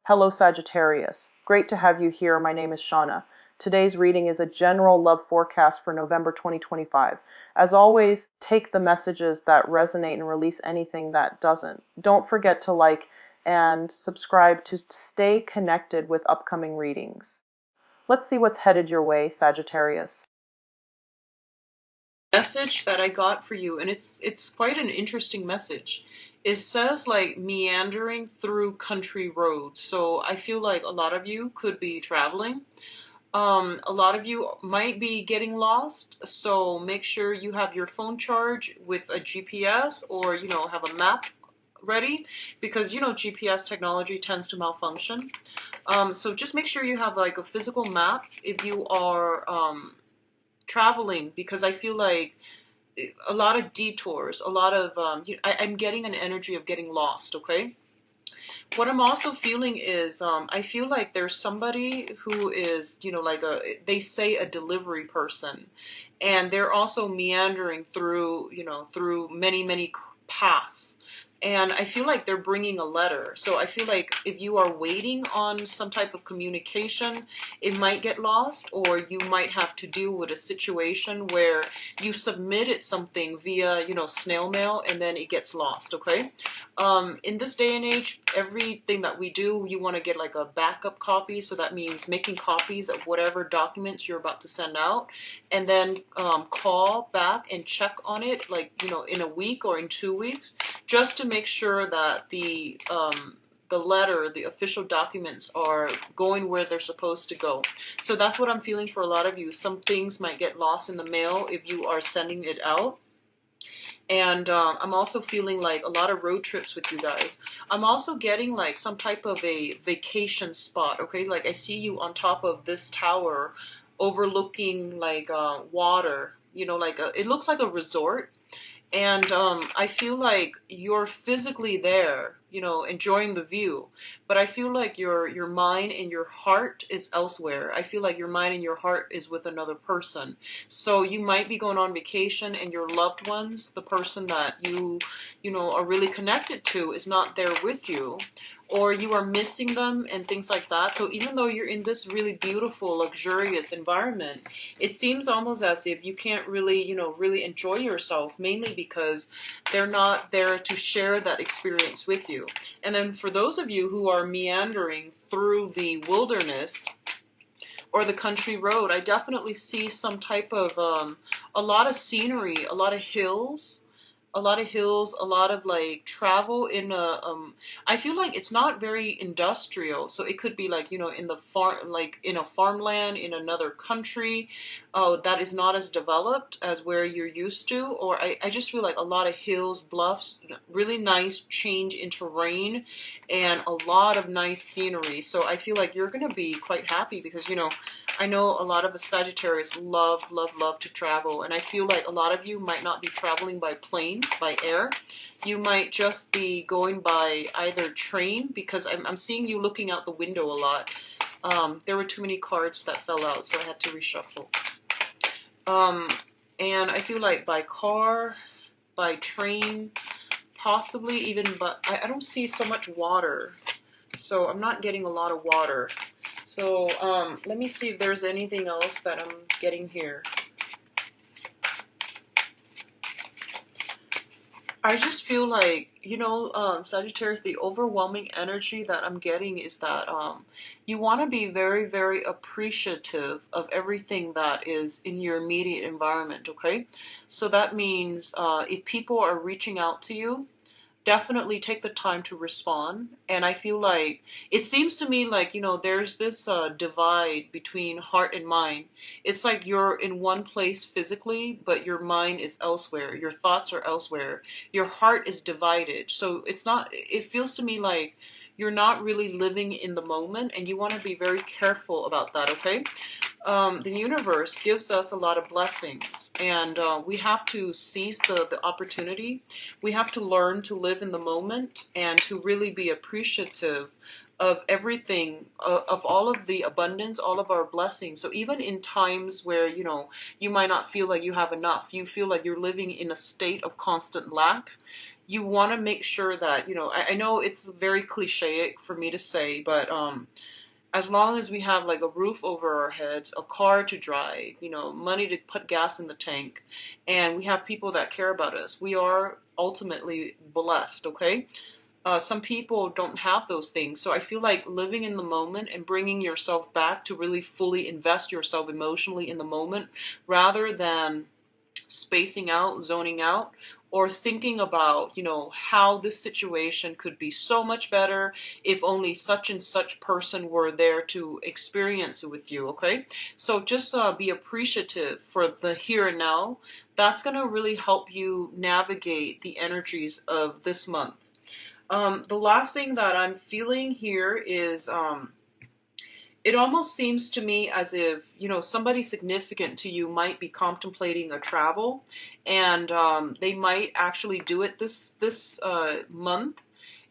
Hello Sagittarius. Great to have you here. My name is Shauna. Today's reading is a general love forecast for November 2025. As always, take the messages that resonate and release anything that doesn't. Don't forget to like and subscribe to stay connected with upcoming readings. Let's see what's headed your way, Sagittarius. Message that I got for you, and it's quite an interesting message. It says like meandering through country roads. So I feel like a lot of you could be traveling. A lot of you might be getting lost. So make sure you have your phone charged with a GPS, or have a map ready, because GPS technology tends to malfunction. So just make sure you have like a physical map if you are traveling, because I feel like a lot of detours, a lot of I'm getting an energy of getting lost. Okay, what I'm also feeling is I feel like there's somebody who is like they say a delivery person, and they're also meandering through through many paths. And I feel like they're bringing a letter. So I feel like if you are waiting on some type of communication, it might get lost, or you might have to deal with a situation where you submitted something via, snail mail, and then it gets lost, okay? In this day and age, everything that we do, you want to get like a backup copy. So that means making copies of whatever documents you're about to send out, and then call back and check on it, like, in a week or in 2 weeks, just to make sure that the letter, the official documents are going where they're supposed to go. So that's what I'm feeling for a lot of you. Some things might get lost in the mail if you are sending it out. And I'm also feeling like a lot of road trips with you guys. I'm also getting like some type of a vacation spot, okay? Like I see you on top of this tower overlooking like water, like it looks like a resort. And I feel like you're physically there, enjoying the view, but I feel like your mind and your heart is elsewhere. I feel like your mind and your heart is with another person. So you might be going on vacation, and your loved ones, the person that you are really connected to, is not there with you, or you are missing them and things like that. So even though you're in this really beautiful, luxurious environment, it seems almost as if you can't really, really enjoy yourself, mainly because they're not there to share that experience with you. And then for those of you who are meandering through the wilderness or the country road, I definitely see some type of a lot of scenery, a lot of like travel in a I feel like it's not very industrial, so it could be like in the farm, like in a farmland in another country that is not as developed as where you're used to. Or I just feel like a lot of hills, bluffs, really nice change in terrain, and a lot of nice scenery. So I feel like you're gonna be quite happy, because I know a lot of the Sagittarius love to travel, and I feel like a lot of you might not be traveling by plane, by air. You might just be going by either train, because I'm seeing you looking out the window a lot. There were too many cards that fell out, so I had to reshuffle. And I feel like by car, by train, possibly even, but I don't see so much water. So I'm not getting a lot of water. So let me see if there's anything else that I'm getting here. I just feel like, Sagittarius, the overwhelming energy that I'm getting is that you want to be very appreciative of everything that is in your immediate environment, okay? So that means if people are reaching out to you, definitely take the time to respond. And I feel like it seems to me like there's this divide between heart and mind. It's like you're in one place physically, but your mind is elsewhere, your thoughts are elsewhere, your heart is divided. So it feels to me like you're not really living in the moment, and you want to be very careful about that, okay? The universe gives us a lot of blessings, and we have to seize the opportunity. We have to learn to live in the moment and to really be appreciative of everything, of all of the abundance, all of our blessings. So even in times where you might not feel like you have enough, you feel like you're living in a state of constant lack, you want to make sure that, I know it's very cliche for me to say, but as long as we have like a roof over our heads, a car to drive, money to put gas in the tank, and we have people that care about us, we are ultimately blessed, okay? Some people don't have those things. So I feel like living in the moment and bringing yourself back to really fully invest yourself emotionally in the moment rather than spacing out, zoning out, or thinking about, how this situation could be so much better if only such and such person were there to experience it with you, okay? So just be appreciative for the here and now. That's going to really help you navigate the energies of this month. The last thing that I'm feeling here is it almost seems to me as if, somebody significant to you might be contemplating a travel, and they might actually do it this month,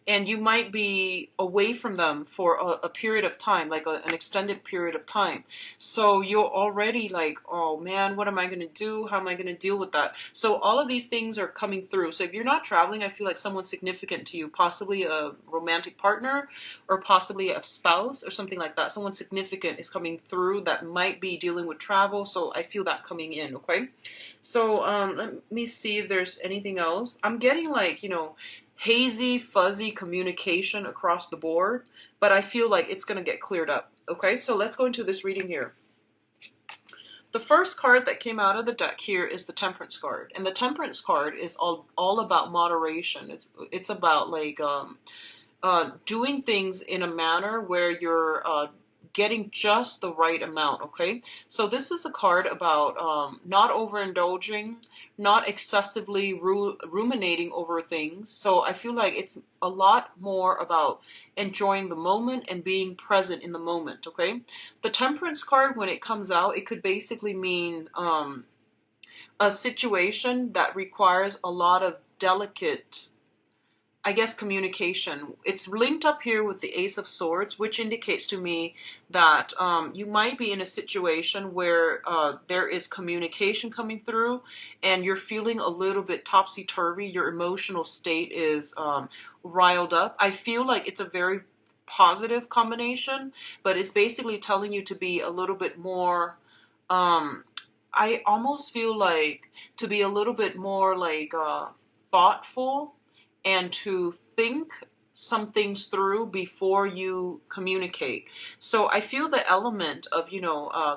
and you might be away from them for a period of time, like an extended period of time. So you're already like, oh man, what am I going to do? How am I going to deal with that? So all of these things are coming through. So if you're not traveling, I feel like someone significant to you, possibly a romantic partner or possibly a spouse or something like that. Someone significant is coming through that might be dealing with travel. So I feel that coming in, okay? So let me see if there's anything else. I'm getting like, hazy, fuzzy communication across the board, but I feel like it's going to get cleared up. Okay, so let's go into this reading here. The first card that came out of the deck here is the Temperance card, and the Temperance card is all about moderation. It's about like doing things in a manner where you're getting just the right amount, okay? So this is a card about not overindulging, not excessively ruminating over things. So I feel like it's a lot more about enjoying the moment and being present in the moment, okay? The Temperance card, when it comes out, it could basically mean a situation that requires a lot of delicate, I guess, communication. It's linked up here with the Ace of Swords, which indicates to me that you might be in a situation where there is communication coming through and you're feeling a little bit topsy-turvy. Your emotional state is riled up. I feel like it's a very positive combination, but it's basically telling you to be a little bit more, I almost feel like to be a little bit more like thoughtful and to think some things through before you communicate. So I feel the element of,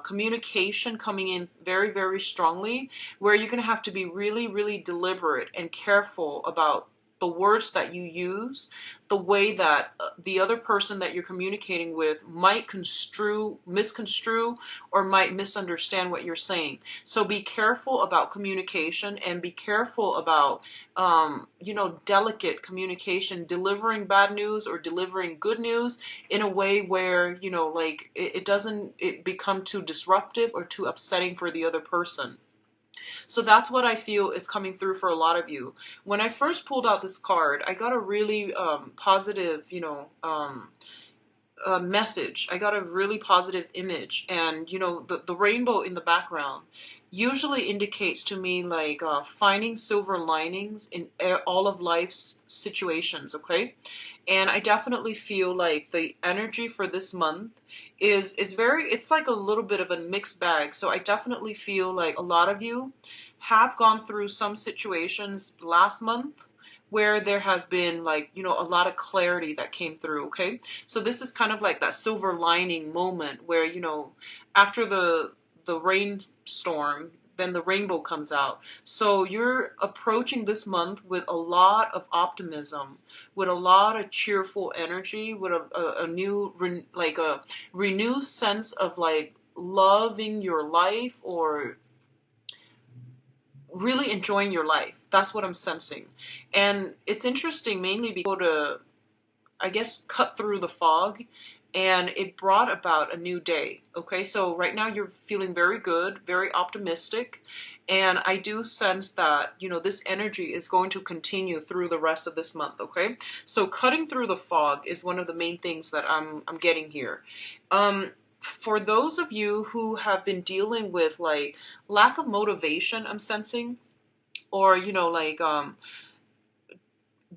communication coming in very, very strongly, where you're going to have to be really, really deliberate and careful about the words that you use, the way that the other person that you're communicating with might misconstrue, or might misunderstand what you're saying. So be careful about communication and be careful about, delicate communication, delivering bad news or delivering good news in a way where, it doesn't become too disruptive or too upsetting for the other person. So that's what I feel is coming through for a lot of you. When I first pulled out this card, I got a really positive, message. I got a really positive image, and the rainbow in the background usually indicates to me like finding silver linings in all of life's situations, okay? And I definitely feel like the energy for this month is very, it's like a little bit of a mixed bag. So I definitely feel like a lot of you have gone through some situations last month where there has been like, a lot of clarity that came through, okay? So this is kind of like that silver lining moment where, after the rainstorm, then the rainbow comes out. So you're approaching this month with a lot of optimism, with a lot of cheerful energy, with a new, like a renewed sense of like loving your life or really enjoying your life. That's what I'm sensing. And it's interesting mainly because to, I guess, cut through the fog, and it brought about a new day. Okay, so right now you're feeling very good, very optimistic, and I do sense that, this energy is going to continue through the rest of this month, okay? So cutting through the fog is one of the main things that I'm getting here. For those of you who have been dealing with like lack of motivation, I'm sensing, or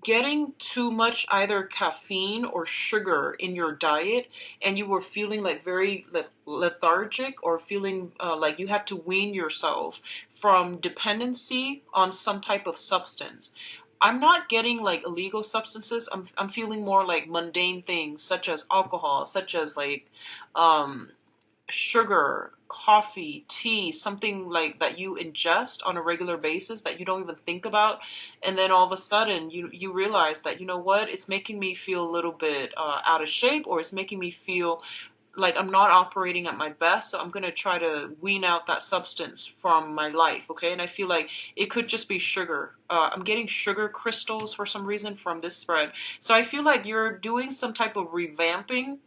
getting too much either caffeine or sugar in your diet, and you were feeling like very lethargic, or feeling like you had to wean yourself from dependency on some type of substance. I'm not getting like illegal substances. I'm feeling more like mundane things such as alcohol, such as like um sugar, coffee, tea, something like that you ingest on a regular basis that you don't even think about, and then all of a sudden you realize that, you know what, it's making me feel a little bit out of shape, or it's making me feel like I'm not operating at my best, so I'm going to try to wean out that substance from my life, okay? And I feel like it could just be sugar. I'm getting sugar crystals for some reason from this spread. So I feel like you're doing some type of revamping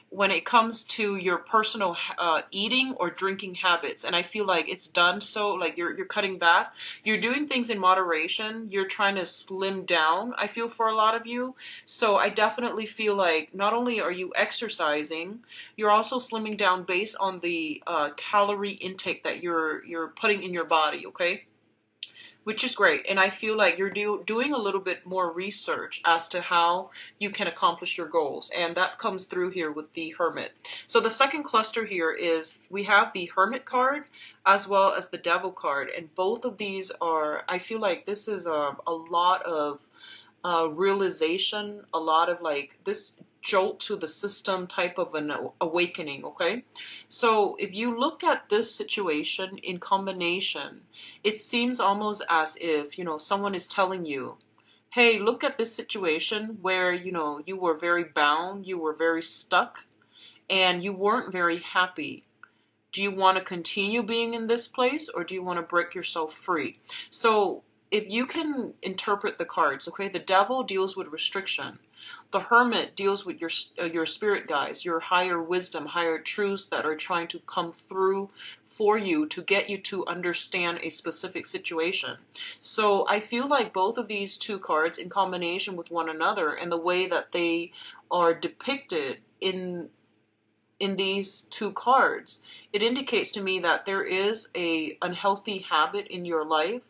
when it comes to your personal eating or drinking habits. And I feel like it's done, so like you're cutting back. You're doing things in moderation. You're trying to slim down, I feel, for a lot of you. So I definitely feel like not only are you exercising, you're also slimming down based on the calorie intake that you're putting in your body, okay? Which is great. And I feel like you're doing a little bit more research as to how you can accomplish your goals. And that comes through here with the Hermit. So the second cluster here is we have the Hermit card as well as the Devil card. And both of these are, I feel like this is a lot of realization, a lot of like this jolt to the system type of an awakening, okay? So if you look at this situation in combination, it seems almost as if, you know, someone is telling you, hey, look at this situation where, you know, you were very bound, you were very stuck, and you weren't very happy. Do you want to continue being in this place, or do you want to break yourself free? So if you can interpret the cards, okay, the Devil deals with restriction. The Hermit deals with your spirit guides, your higher wisdom, higher truths that are trying to come through for you to get you to understand a specific situation. So I feel like both of these two cards in combination with one another and the way that they are depicted in these two cards, it indicates to me that there is a unhealthy habit in your life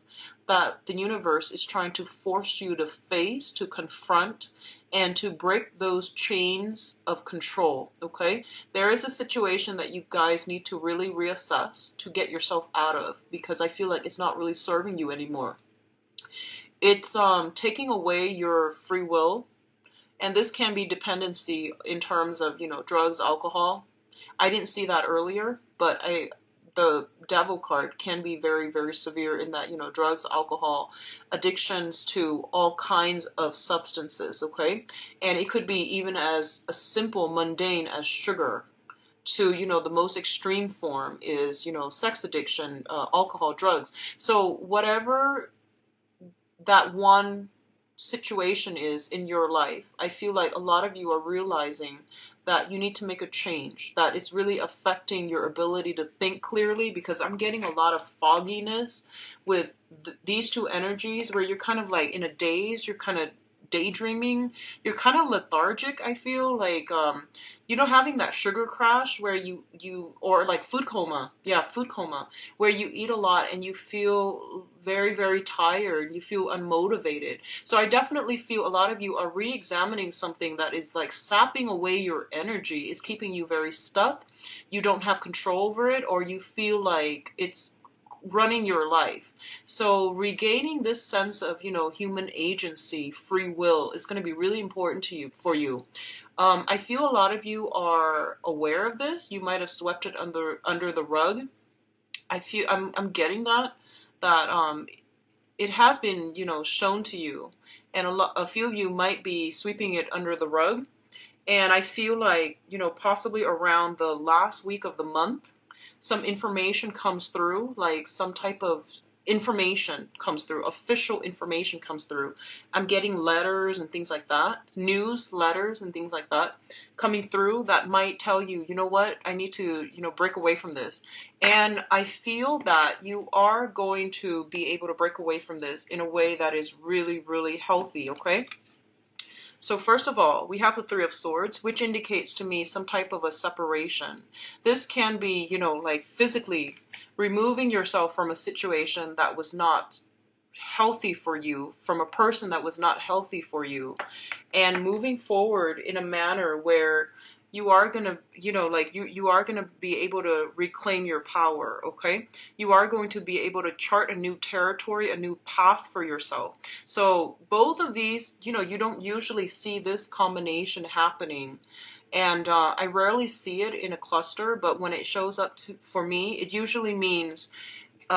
that the universe is trying to force you to face, to confront, and to break those chains of control, okay? There is a situation that you guys need to really reassess to get yourself out of, because I feel like it's not really serving you anymore. It's taking away your free will, and this can be dependency in terms of, you know, drugs, alcohol. I didn't see that earlier, but the Devil card can be very, very severe in that, you know, drugs, alcohol, addictions to all kinds of substances, okay? And it could be even as a simple, mundane as sugar, to, you know, the most extreme form is, you know, sex addiction, alcohol, drugs. So whatever that one situation is in your life, I feel like a lot of you are realizing that you need to make a change, that it's really affecting your ability to think clearly, because I'm getting a lot of fogginess with these two energies where you're kind of like in a daze, you're kind of daydreaming, you're kind of lethargic. I feel like you know, having that sugar crash where you or like food coma, yeah, food coma, where you eat a lot and you feel very, very tired, you feel unmotivated. So I definitely feel a lot of you are re-examining something that is like sapping away your energy, is keeping you very stuck, you don't have control over it, or you feel like it's running your life. So regaining this sense of, you know, human agency, free will is going to be really important to you, for you. I feel a lot of you are aware of this. You might have swept it under the rug. I'm getting that it has been, you know, shown to you, and a few of you might be sweeping it under the rug. And I feel like, you know, possibly around the last week of the month, some information comes through, like some type of information comes through, official information comes through. I'm getting letters and things like that, news letters and things like that coming through that might tell you, you know what, I need to, you know, break away from this. And I feel that you are going to be able to break away from this in a way that is really, really healthy, okay? So first of all, we have the Three of Swords, which indicates to me some type of a separation. This can be, you know, like physically removing yourself from a situation that was not healthy for you from a person that was not healthy for you, and moving forward in a manner where you are going to, like you are going to be able to reclaim your power. Okay, you are going to be able to chart a new territory, a new path for yourself. So both of these, you don't usually see this combination happening, and I rarely see it in a cluster, but when it shows up for me, it usually means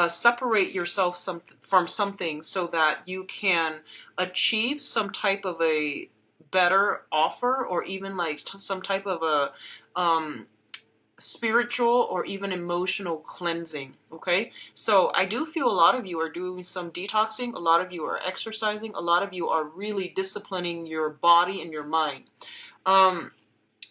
separate yourself from something so that you can achieve some type of a better offer, or even like some type of a spiritual or even emotional cleansing. Okay, so I do feel a lot of you are doing some detoxing, a lot of you are exercising, a lot of you are really disciplining your body and your mind.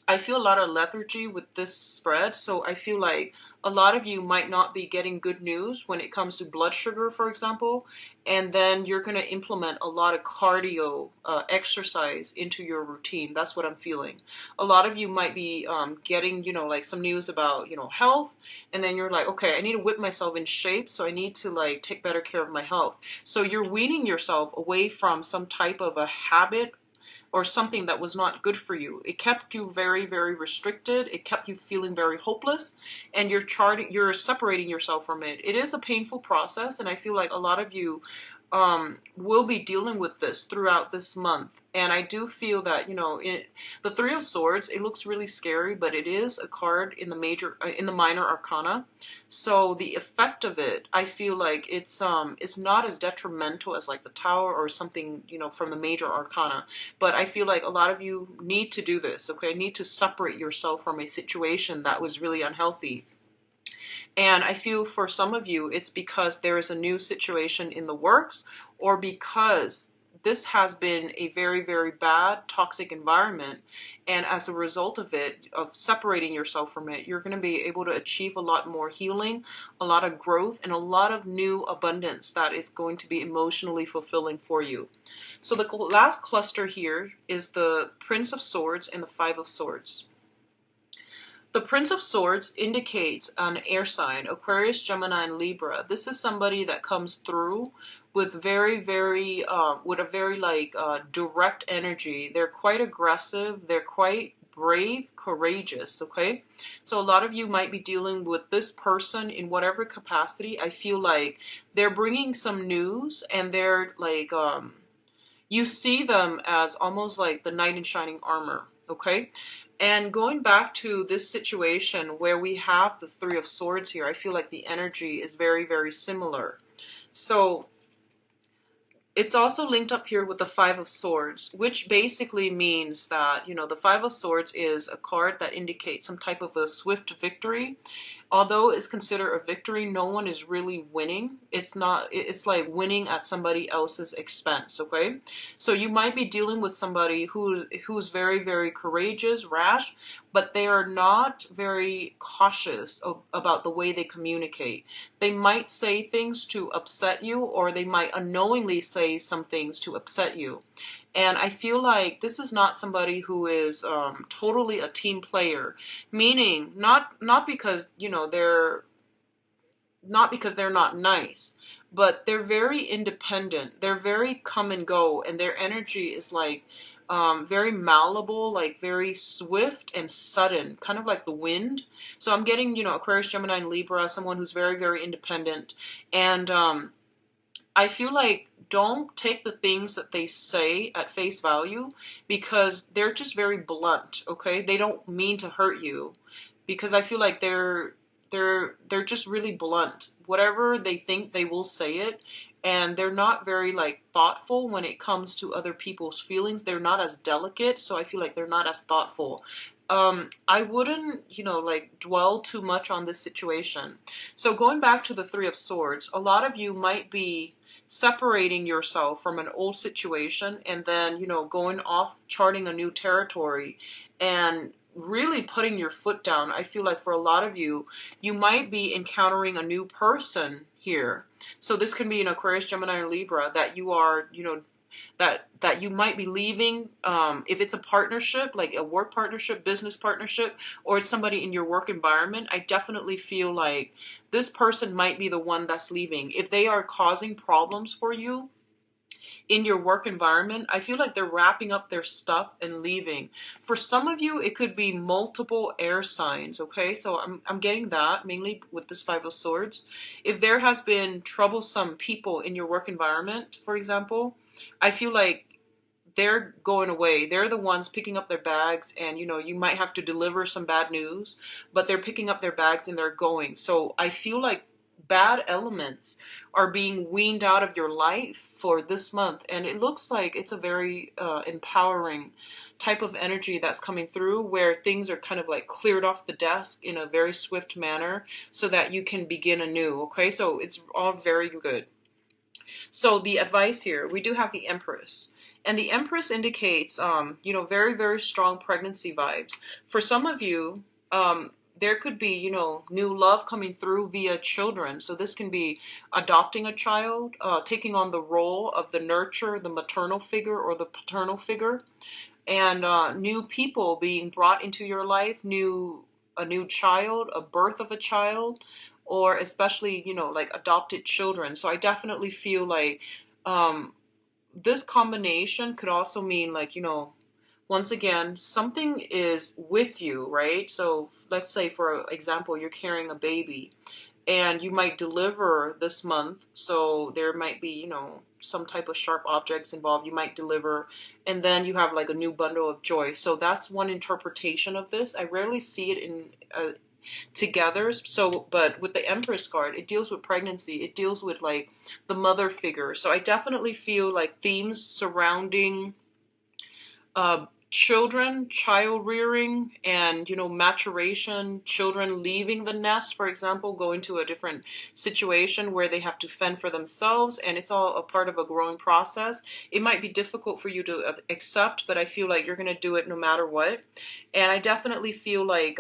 I feel a lot of lethargy with this spread, so I feel like a lot of you might not be getting good news when it comes to blood sugar, for example, and then you're going to implement a lot of cardio exercise into your routine. That's what I'm feeling. A lot of you might be getting, like some news about, health, and then you're like, okay, I need to whip myself in shape, so I need to like take better care of my health. So you're weaning yourself away from some type of a habit or something that was not good for you. It kept you very, very restricted. It kept you feeling very hopeless, and you're separating yourself from it. It is a painful process, and I feel like a lot of you will be dealing with this throughout this month. And I do feel that, the Three of Swords, it looks really scary, but it is a card in the minor arcana. So the effect of it, I feel like it's not as detrimental as like the Tower or something, from the major arcana. But I feel like a lot of you need to do this, okay? Need to separate yourself from a situation that was really unhealthy. And I feel for some of you, it's because there is a new situation in the works, or because this has been a very, very bad, toxic environment. And as a result of it, of separating yourself from it, you're going to be able to achieve a lot more healing, a lot of growth, and a lot of new abundance that is going to be emotionally fulfilling for you. So the last cluster here is the Prince of Swords and the Five of Swords. The Prince of Swords indicates an air sign, Aquarius, Gemini, and Libra. This is somebody that comes through with very, very, with a very direct energy. They're quite aggressive. They're quite brave, courageous, okay? So a lot of you might be dealing with this person in whatever capacity. I feel like they're bringing some news, and they're like, you see them as almost like the knight in shining armor, okay? And going back to this situation where we have the Three of Swords here, I feel like the energy is very, very similar. So it's also linked up here with the Five of Swords, which basically means that, the Five of Swords is a card that indicates some type of a swift victory. Although it's considered a victory, no one is really winning. It's like winning at somebody else's expense, okay? So you might be dealing with somebody who's very, very courageous, rash, but they are not very cautious about the way they communicate. They might say things to upset you, or they might unknowingly say some things to upset you. And I feel like this is not somebody who is totally a team player, meaning not because they're not nice, but they're very independent. They're very come and go, and their energy is like very malleable, like very swift and sudden, kind of like the wind. So I'm getting Aquarius, Gemini, and Libra, someone who's very, very independent, and I feel like don't take the things that they say at face value, because they're just very blunt, okay? They don't mean to hurt you, because I feel like they're just really blunt. Whatever they think, they will say it, and they're not very like thoughtful when it comes to other people's feelings. They're not as delicate, so I feel like they're not as thoughtful. I wouldn't, like dwell too much on this situation. So going back to the Three of Swords, a lot of you might be separating yourself from an old situation, and then going off charting a new territory and really putting your foot down. I feel like for a lot of you, you might be encountering a new person here. So this can be an Aquarius, Gemini, or Libra that you are that you might be leaving. If it's a partnership, like a work partnership, business partnership, or it's somebody in your work environment, I definitely feel like this person might be the one that's leaving. If they are causing problems for you in your work environment, I feel like they're wrapping up their stuff and leaving. For some of you, it could be multiple air signs, okay? So I'm getting that mainly with this Five of Swords. If there has been troublesome people in your work environment, for example, I feel like they're going away. They're the ones picking up their bags, and you might have to deliver some bad news, but they're picking up their bags and they're going. So I feel like bad elements are being weaned out of your life for this month, and it looks like it's a very empowering type of energy that's coming through, where things are kind of like cleared off the desk in a very swift manner so that you can begin anew. Okay, so it's all very good. So the advice here, we do have the Empress. And the Empress indicates, very, very strong pregnancy vibes. For some of you, there could be, new love coming through via children. So this can be adopting a child, taking on the role of the nurture, the maternal figure or the paternal figure, and new people being brought into your life, a new child, a birth of a child, or especially, like adopted children. So I definitely feel like um, this combination could also mean like, once again, something is with you, right? So let's say, for example, you're carrying a baby and you might deliver this month. So there might be, some type of sharp objects involved. You might deliver, and then you have like a new bundle of joy. So that's one interpretation of this. I rarely see it in together. So, but with the Empress card, it deals with pregnancy. It deals with like the mother figure. So I definitely feel like themes surrounding children, child rearing, and maturation, children leaving the nest, for example, going to a different situation where they have to fend for themselves, and it's all a part of a growing process. It might be difficult for you to accept, but I feel like you're going to do it no matter what. And I definitely feel like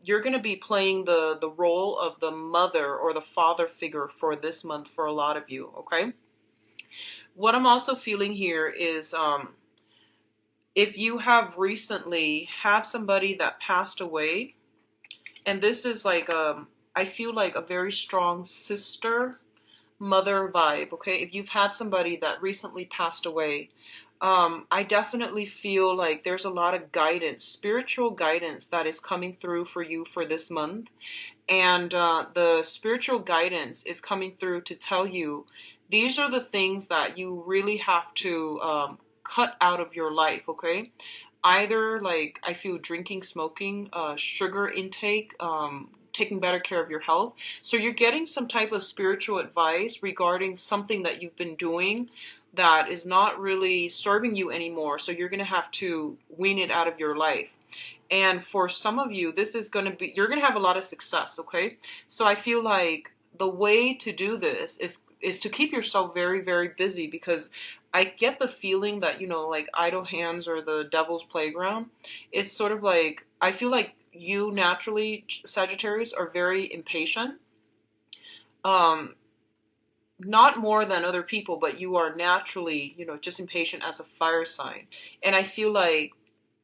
you're going to be playing the role of the mother or the father figure for this month for a lot of you, okay? What I'm also feeling here is if you have recently had somebody that passed away, and this is like I feel like a very strong sister mother vibe, okay? If you've had somebody that recently passed away, I definitely feel like there's a lot of guidance, spiritual guidance that is coming through for you for this month. And the spiritual guidance is coming through to tell you these are the things that you really have to cut out of your life, okay? Either like I feel drinking, smoking, sugar intake, taking better care of your health. So you're getting some type of spiritual advice regarding something that you've been doing that is not really serving you anymore. So you're going to have to wean it out of your life. And for some of you, this is going to be, you're going to have a lot of success, okay? So I feel like the way to do this is to keep yourself very, very busy, because I get the feeling that, like idle hands or the devil's playground. It's sort of like, I feel like you naturally, Sagittarius, are very impatient. Um, Not more than other people, but you are naturally, just impatient as a fire sign. And I feel like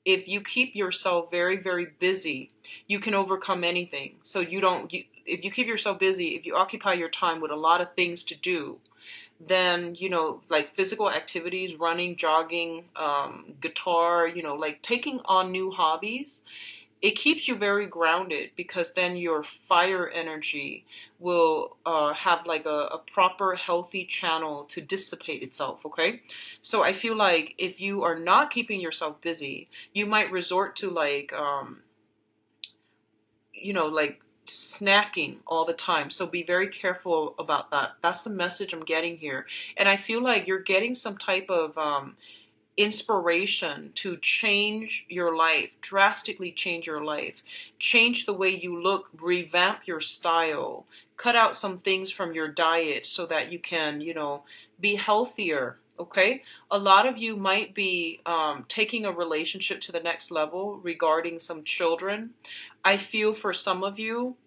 if you keep yourself very, very busy, you can overcome anything. So if you keep yourself busy, if you occupy your time with a lot of things to do, then, like physical activities, running, jogging, guitar, like taking on new hobbies, it keeps you very grounded, because then your fire energy will have like a proper healthy channel to dissipate itself, okay? So I feel like if you are not keeping yourself busy, you might resort to like like snacking all the time. So be very careful about that. That's the message I'm getting here. And I feel like you're getting some type of inspiration to change your life, drastically change your life, change the way you look, revamp your style, cut out some things from your diet so that you can, be healthier. Okay, a lot of you might be taking a relationship to the next level regarding some children. I feel for some of you,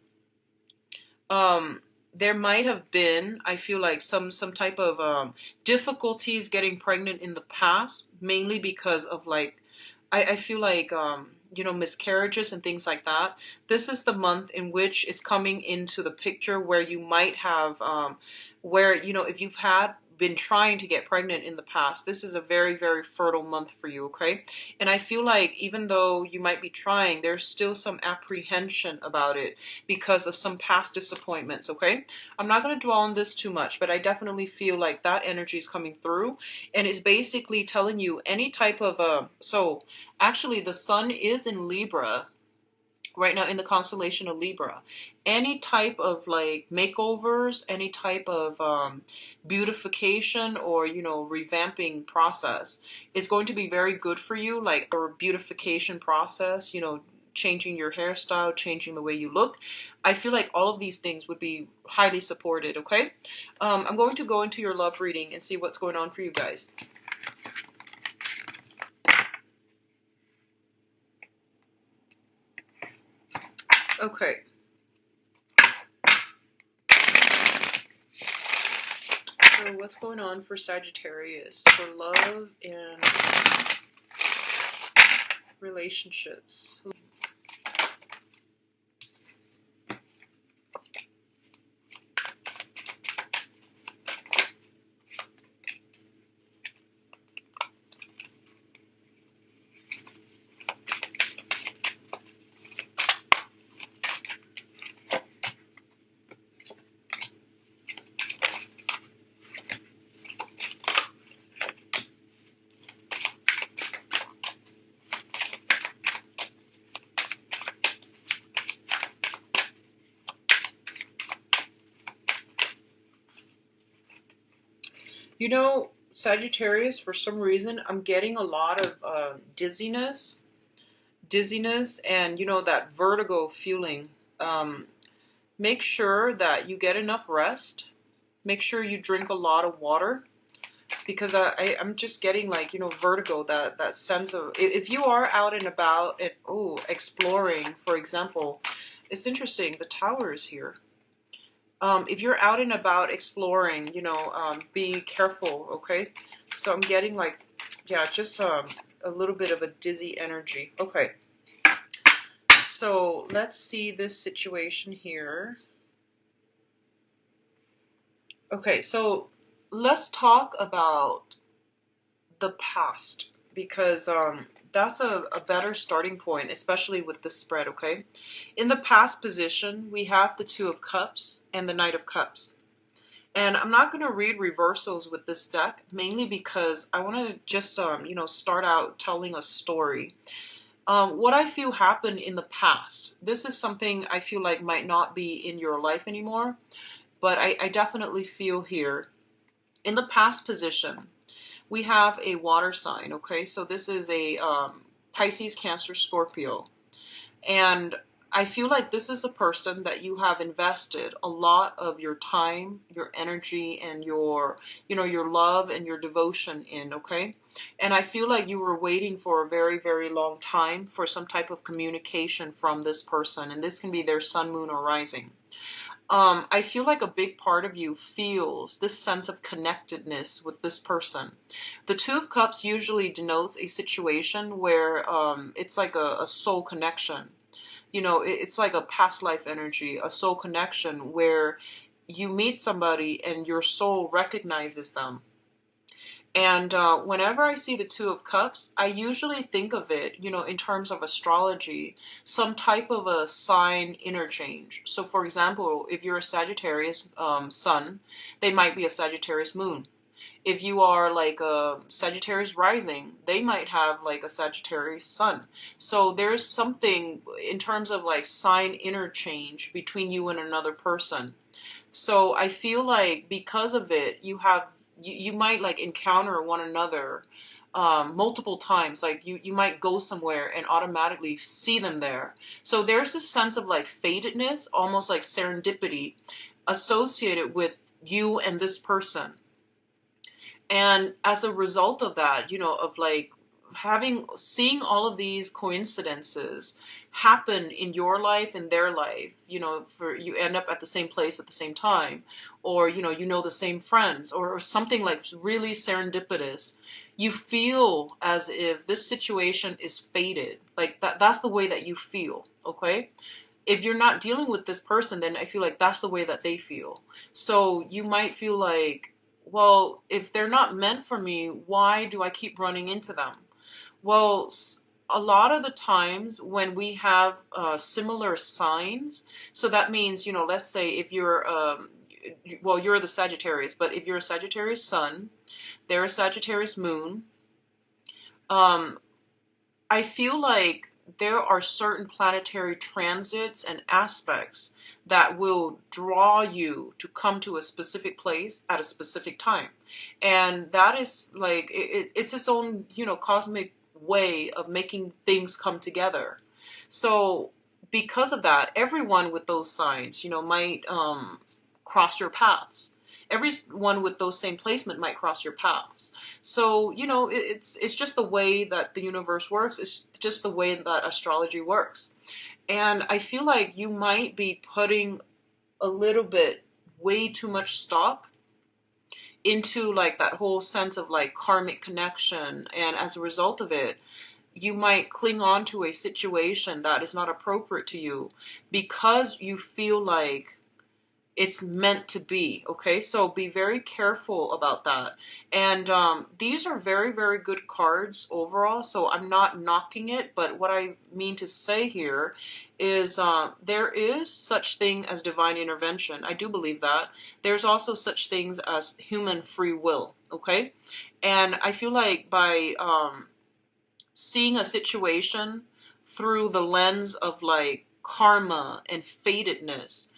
there might have been, I feel like, some type of difficulties getting pregnant in the past, mainly because of like, I feel like you know, miscarriages and things like that. This is the month in which it's coming into the picture where you might have where, you know, if you've had been trying to get pregnant in the past, this is a very, very fertile month for you, okay? And I feel like even though you might be trying, there's still some apprehension about it because of some past disappointments, okay? I'm not going to dwell on this too much, but I definitely feel like that energy is coming through, and it's basically telling you any type of so actually the sun is in Libra right now, in the constellation of Libra. Any type of like makeovers, any type of beautification, or, you know, revamping process is going to be very good for you. Like a beautification process, you know, changing your hairstyle, changing the way you look. I feel like all of these things would be highly supported, okay? I'm going to go into your love reading and see what's going on for you guys. Okay. So what's going on for Sagittarius for love and relationships? You know, Sagittarius, for some reason, I'm getting a lot of dizziness, and, you know, that vertigo feeling. Um, Make sure that you get enough rest. Make sure you drink a lot of water, because I'm just getting like, you know, vertigo, that sense of, if you are out and about and, oh, exploring, for example, it's interesting, the tower is here. If you're out and about exploring, you know, be careful, okay? So I'm getting like, yeah, just a little bit of a dizzy energy. Okay, so let's see this situation here. Okay, so let's talk about the past, because that's a better starting point, especially with this spread, okay? In the past position, we have the Two of Cups and the Knight of Cups. And I'm not going to read reversals with this deck, mainly because I want to just, you know, start out telling a story. What I feel happened in the past, this is something I feel like might not be in your life anymore, but I definitely feel here. In the past position, we have a water sign, okay? So this is a Pisces, Cancer, Scorpio. And I feel like this is a person that you have invested a lot of your time, your energy, and your, you know, your love and your devotion in, okay? And I feel like you were waiting for a very, very long time for some type of communication from this person. And this can be their sun, moon, or rising. I feel like a big part of you feels this sense of connectedness with this person. The Two of Cups usually denotes a situation where it's like a soul connection. You know, it's like a past life energy, a soul connection where you meet somebody and your soul recognizes them. And whenever I see the Two of Cups, I usually think of it, you know, in terms of astrology, some type of a sign interchange. So, for example, if you're a Sagittarius sun, they might be a Sagittarius moon. If you are like a Sagittarius rising, they might have like a Sagittarius sun. So there's something in terms of like sign interchange between you and another person. So I feel like because of it, you might like encounter one another multiple times. Like you might go somewhere and automatically see them there. So there's this sense of like fatedness, almost like serendipity associated with you and this person. And as a result of that, you know, of like seeing all of these coincidences happen in your life, in their life, for you end up at the same place at the same time, or the same friends, or something like really serendipitous. You feel as if this situation is fated, like that's the way that you feel. Okay, if you're not dealing with this person, then I feel like that's the way that they feel. So you might feel like, well, if they're not meant for me, why do I keep running into them? Well, a lot of the times when we have similar signs, so that means, let's say if you're, well, you're the Sagittarius, but if you're a Sagittarius sun, they're a Sagittarius moon, um, I feel like there are certain planetary transits and aspects that will draw you to come to a specific place at a specific time. And that is like, it's its own, cosmic way of making things come together. So because of that, everyone with those signs, might cross your paths. Everyone with those same placement might cross your paths. So, it's just the way that the universe works. It's just the way that astrology works. And I feel like you might be putting a little bit way too much stock into like that whole sense of like karmic connection. And as a result of it, you might cling on to a situation that is not appropriate to you because you feel like it's meant to be. Okay, so be very careful about that. And these are very, very good cards overall, so I'm not knocking it, but what I mean to say here is there is such thing as divine intervention. I do believe that. There's also such things as human free will. Okay, and I feel like by seeing a situation through the lens of like karma and fatedness,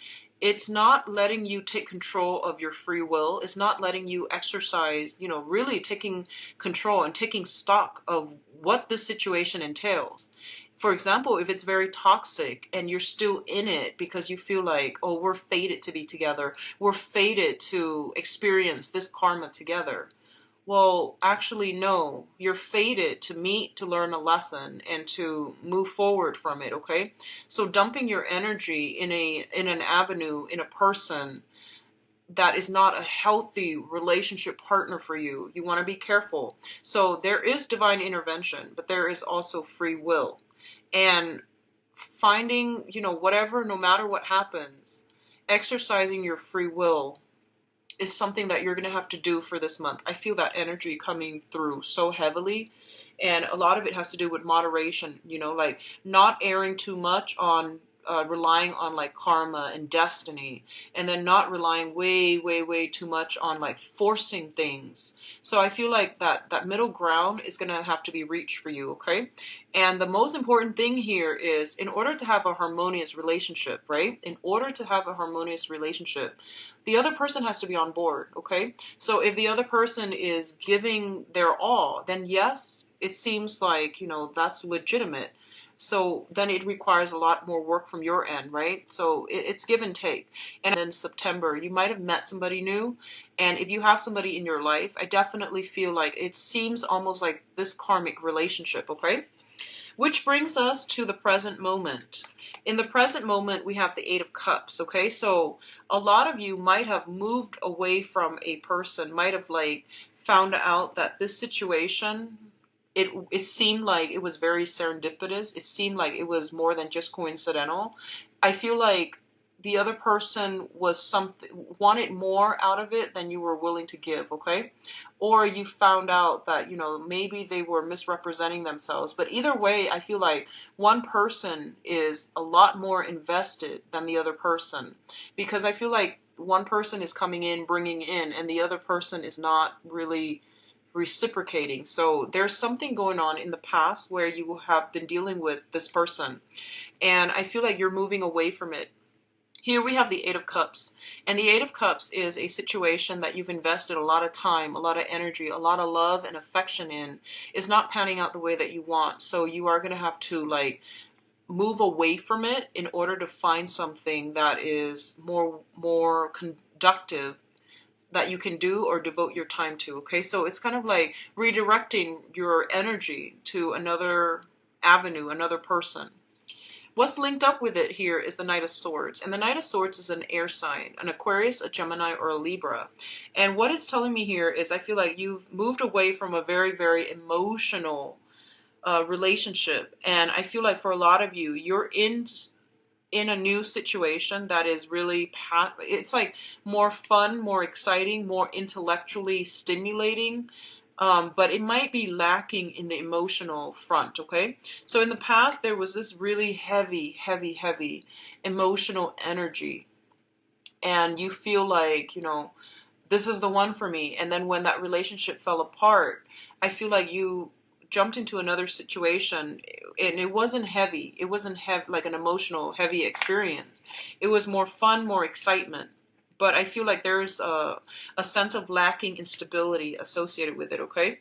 it's not letting you take control of your free will. It's not letting you exercise, really taking control and taking stock of what this situation entails. For example, if it's very toxic and you're still in it because you feel like, oh, we're fated to be together, we're fated to experience this karma together. Well, actually, no. You're fated to meet, to learn a lesson, and to move forward from it, okay? So dumping your energy in an avenue, in a person that is not a healthy relationship partner for you, you want to be careful. So there is divine intervention, but there is also free will. And finding, whatever, no matter what happens, exercising your free will is something that you're going to have to do for this month. I feel that energy coming through so heavily. And a lot of it has to do with moderation, like not erring too much on relying on like karma and destiny, and then not relying way, way, way too much on like forcing things. So I feel like that middle ground is going to have to be reached for you, okay? And the most important thing here is, in order to have a harmonious relationship, right? In order to have a harmonious relationship, the other person has to be on board, okay? So if the other person is giving their all, then yes, it seems like, that's legitimate. So then it requires a lot more work from your end, right? So it's give and take. And then September, you might have met somebody new. And if you have somebody in your life, I definitely feel like it seems almost like this karmic relationship, okay? Which brings us to the present moment. In the present moment, we have the Eight of Cups, okay? So a lot of you might have moved away from a person, might have like found out that this situation, it seemed like it was very serendipitous. It seemed like it was more than just coincidental. I feel like the other person was wanted more out of it than you were willing to give, okay? Or you found out that, maybe they were misrepresenting themselves. But either way, I feel like one person is a lot more invested than the other person, because I feel like one person is coming in, bringing in, and the other person is not really reciprocating. So there's something going on in the past where you have been dealing with this person, and I feel like you're moving away from it. Here we have the Eight of Cups, and the Eight of Cups is a situation that you've invested a lot of time, a lot of energy, a lot of love and affection in, is not panning out the way that you want. So you are going to have to like move away from it in order to find something that is more conductive, that you can do or devote your time to. Okay, so it's kind of like redirecting your energy to another avenue, another person. What's linked up with it here is the Knight of Swords. And the Knight of Swords is an air sign, an Aquarius, a Gemini, or a Libra. And what it's telling me here is I feel like you've moved away from a very, very emotional relationship. And I feel like for a lot of you, you're in a new situation that is really, it's like more fun, more exciting, more intellectually stimulating, but it might be lacking in the emotional front. Okay, so in the past there was this really heavy emotional energy, and you feel like, this is the one for me. And then when that relationship fell apart, I feel like you jumped into another situation, and it wasn't heavy. It wasn't like an emotional heavy experience. It was more fun, more excitement. But I feel like there's a sense of lacking instability associated with it. Okay.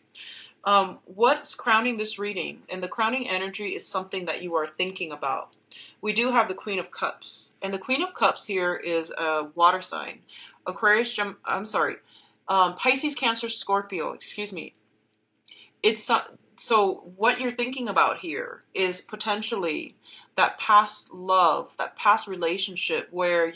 What's crowning this reading? And the crowning energy is something that you are thinking about. We do have the Queen of Cups. And the Queen of Cups here is a water sign. Aquarius, Pisces, Cancer, Scorpio, excuse me. It's so what you're thinking about here is potentially that past love, that past relationship where,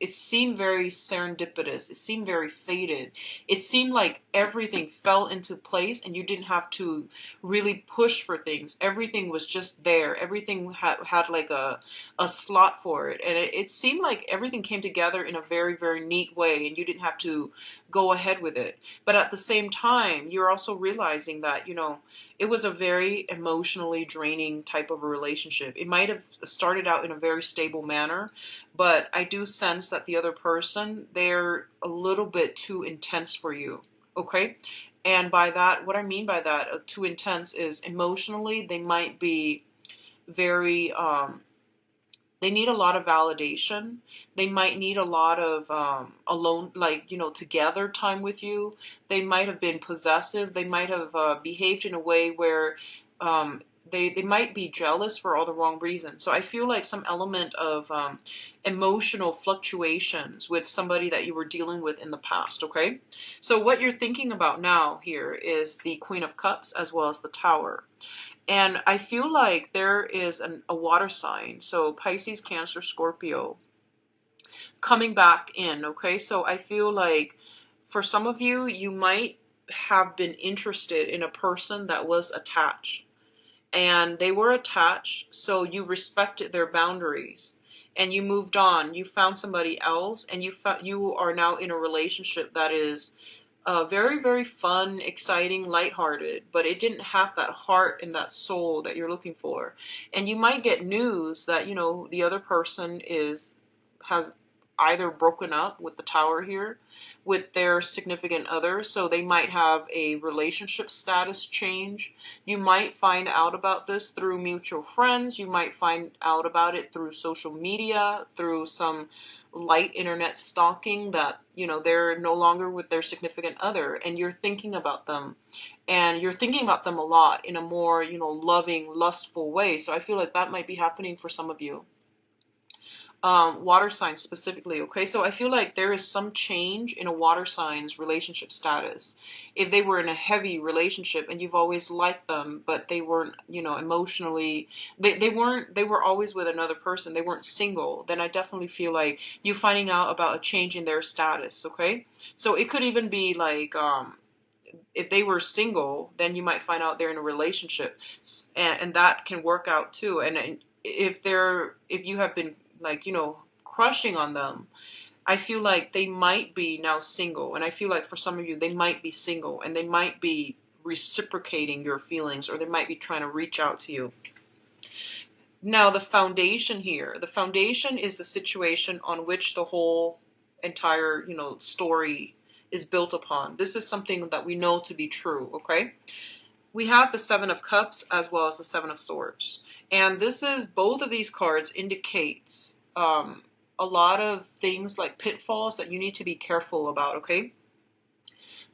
it seemed very serendipitous. It seemed very fated. It seemed like everything fell into place and you didn't have to really push for things. Everything was just there. Everything had like a slot for it. And it seemed like everything came together in a very, very neat way and you didn't have to go ahead with it. But at the same time, you're also realizing that, it was a very emotionally draining type of a relationship. It might have started out in a very stable manner, but I do sense that the other person, they're a little bit too intense for you. Okay? And by that, what I mean by that, too intense, is emotionally, they might be very, they need a lot of validation. They might need a lot of alone, like, together time with you. They might have been possessive. They might have behaved in a way where they might be jealous for all the wrong reasons. So I feel like some element of emotional fluctuations with somebody that you were dealing with in the past, okay? So what you're thinking about now here is the Queen of Cups as well as the Tower. And I feel like there is a water sign, so Pisces, Cancer, Scorpio, coming back in, okay? So I feel like for some of you, you might have been interested in a person that was attached. And they were attached, so you respected their boundaries. And you moved on. You found somebody else, and you are now in a relationship that is very, very fun, exciting, lighthearted, but it didn't have that heart and that soul that you're looking for. And you might get news that, the other person has either broken up with the Tower here with their significant other, so they might have a relationship status change. You might find out about this through mutual friends. You might find out about it through social media, through some light internet stalking, that they're no longer with their significant other and you're thinking about them, and you're thinking about them a lot in a more loving, lustful way. So I feel like that might be happening for some of you. Water signs specifically, okay? So I feel like there is some change in a water sign's relationship status. If they were in a heavy relationship and you've always liked them, but they weren't, emotionally, they were always with another person, they weren't single, then I definitely feel like you finding out about a change in their status, okay? So it could even be like, if they were single, then you might find out they're in a relationship, and that can work out too. And if you have been like, crushing on them, I feel like they might be now single. And I feel like for some of you, they might be single and they might be reciprocating your feelings, or they might be trying to reach out to you. Now, the foundation here, the foundation is the situation on which the whole entire, story is built upon. This is something that we know to be true, okay? We have the Seven of Cups as well as the Seven of Swords. And both of these cards indicates a lot of things like pitfalls that you need to be careful about, okay?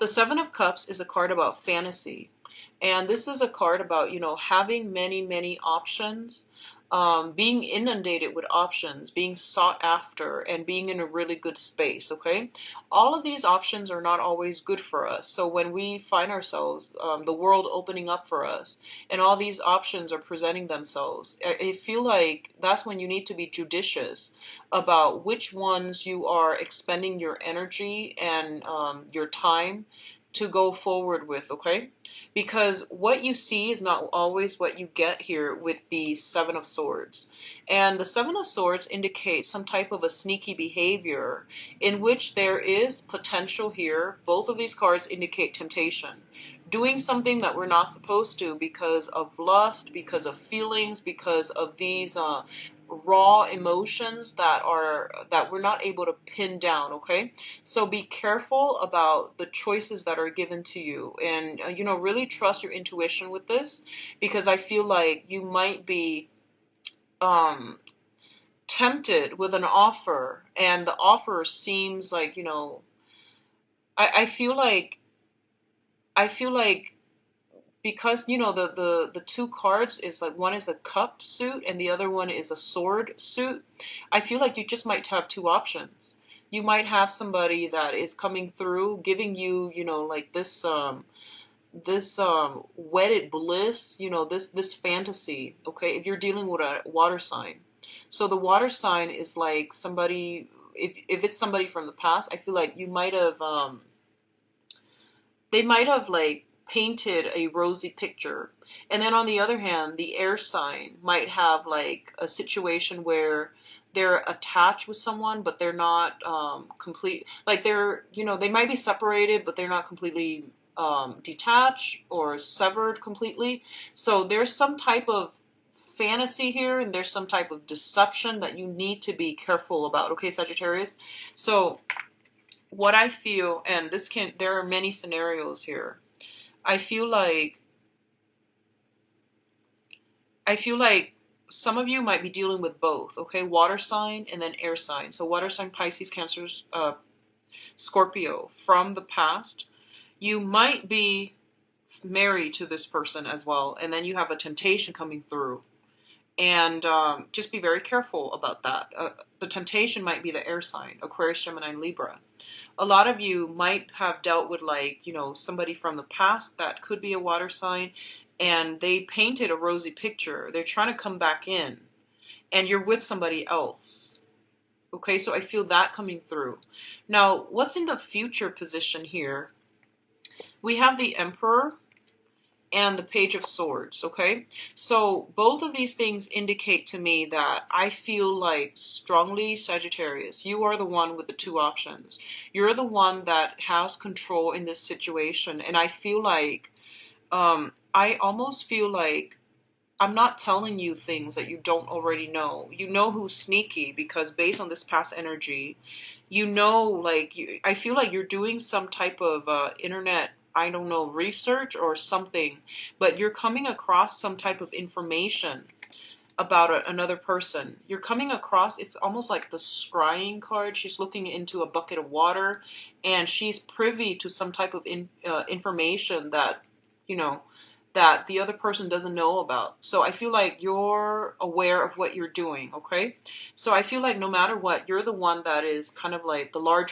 The Seven of Cups is a card about fantasy. And this is a card about, having many, many options, being inundated with options, being sought after, and being in a really good space, okay? All of these options are not always good for us. So when we find ourselves, the world opening up for us, and all these options are presenting themselves, I feel like that's when you need to be judicious about which ones you are expending your energy and your time to go forward with, okay? Because what you see is not always what you get here with the Seven of Swords. And the Seven of Swords indicates some type of a sneaky behavior in which there is potential here. Both of these cards indicate temptation. Doing something that we're not supposed to because of lust, because of feelings, because of these raw emotions that we're not able to pin down, okay? So be careful about the choices that are given to you, and really trust your intuition with this, because I feel like you might be um tempted with an offer, and the offer seems like, I feel like because the two cards is like, one is a cup suit and the other one is a sword suit. I feel like you just might have two options. You might have somebody that is coming through giving you, like this wedded bliss, this fantasy, okay? If you're dealing with a water sign, so the water sign is like somebody, if it's somebody from the past, I feel like you might have they might have like painted a rosy picture. And then on the other hand, the air sign might have like a situation where they're attached with someone, but they're not complete. Like they might be separated, but they're not completely detached or severed completely. So there's some type of fantasy here, and there's some type of deception that you need to be careful about, okay, Sagittarius? So what I feel, and there are many scenarios here. I feel like some of you might be dealing with both, okay? Water sign and then air sign. So water sign, Pisces, Cancer, Scorpio from the past. You might be married to this person as well, and then you have a temptation coming through. And just be very careful about that. The temptation might be the air sign, Aquarius, Gemini, and Libra. A lot of you might have dealt with somebody from the past that could be a water sign, and they painted a rosy picture. They're trying to come back in, and you're with somebody else. Okay, so I feel that coming through. Now, what's in the future position here? We have the Emperor and the Page of Swords, okay? So both of these things indicate to me that I feel like strongly, Sagittarius, you are the one with the two options. You're the one that has control in this situation. And I feel like, I almost feel like I'm not telling you things that you don't already know. You know who's sneaky, because based on this past energy, I feel like you're doing some type of internet, I don't know, research or something, but you're coming across some type of information about another person. You're coming across, it's almost like the scrying card. She's looking into a bucket of water, and she's privy to some type of information that, you know, that the other person doesn't know about. So I feel like you're aware of what you're doing, okay? So I feel like no matter what, you're the one that is kind of like the larger